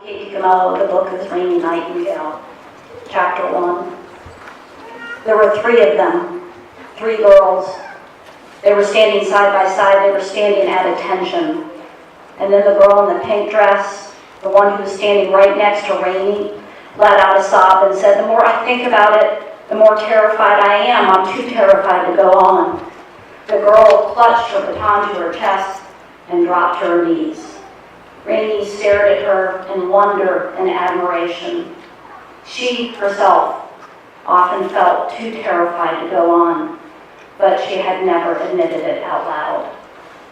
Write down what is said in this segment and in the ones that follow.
DiCamillo, the book is Raymie Nightingale, chapter 1. There were 3 of them, 3 girls. They were standing side by side, they were standing at attention. And then the girl in the pink dress, the one who was standing right next to Raymie, let out a sob and said, "The more I think about it, the more terrified I am. I'm too terrified to go on." The girl clutched her baton to her chest and dropped to her knees. Raymie stared at her in wonder and admiration. She herself often felt too terrified to go on, but she had never admitted it out loud.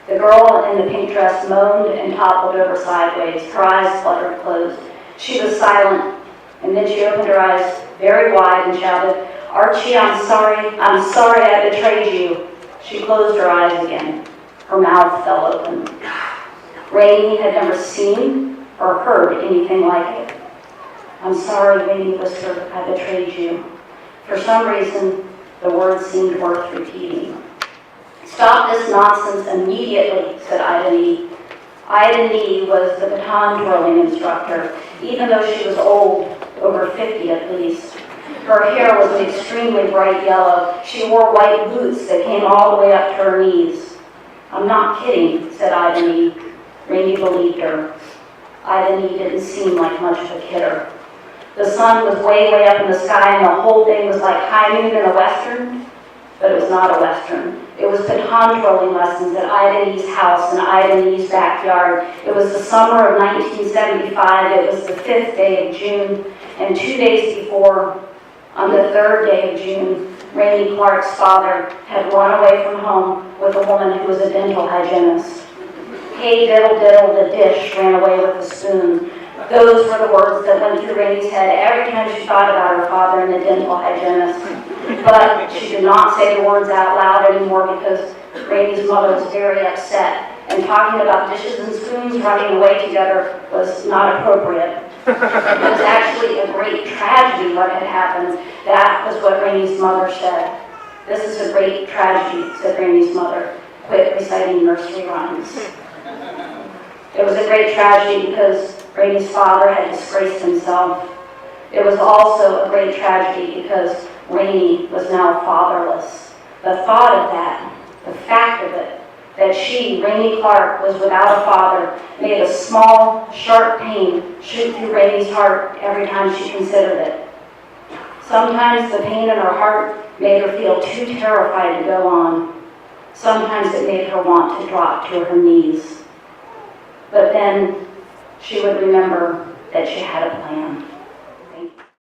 The girl in the pink dress moaned and toppled over sideways. Her eyes fluttered closed. She was silent, and then she opened her eyes very wide and shouted, "Archie, I'm sorry I betrayed you." She closed her eyes again. Her mouth fell open. Raymie had never seen or heard anything like it. "I'm sorry," Raymie whispered, "I betrayed you." For some reason, the words seemed worth repeating. "Stop this nonsense immediately," said Ida Nee. Ida Nee was the baton throwing instructor, even though she was old, over 50 at least. Her hair was extremely bright yellow. She wore white boots that came all the way up to her knees. "I'm not kidding," said Ida Nee. Raymie believed her. Ida Nee didn't seem like much of a kidder. The sun was way up in the sky, and the whole thing was like high noon in a Western, but it was not a Western. It was baton throwing lessons at Ida Nee's house in Ida Nee's backyard. It was the summer of 1975. It was the 5th day of June, and 2 days before, on the 3rd day of June, Raymie Clark's father had run away from home with a woman who was a dental hygienist. "Hey, diddle, diddle, the dish ran away with the spoon." Those were the words that went through Raymie's head every time she thought about her father and the dental hygienist. But she did not say the words out loud anymore because Raymie's mother was very upset, and talking about dishes and spoons running away together was not appropriate. It was actually a great tragedy what had happened. That was what Raymie's mother said. "This is a great tragedy," said Raymie's mother. Quit reciting nursery rhymes. It was a great tragedy because Raymie's father had disgraced himself. It was also a great tragedy because Raymie was now fatherless. The thought of that, the fact of it, that she, Raymie Clark, was without a father, made a small, sharp pain shoot through Raymie's heart every time she considered it. Sometimes the pain in her heart made her feel too terrified to go on. Sometimes it made her want to drop to her knees. But then she would remember that she had a plan.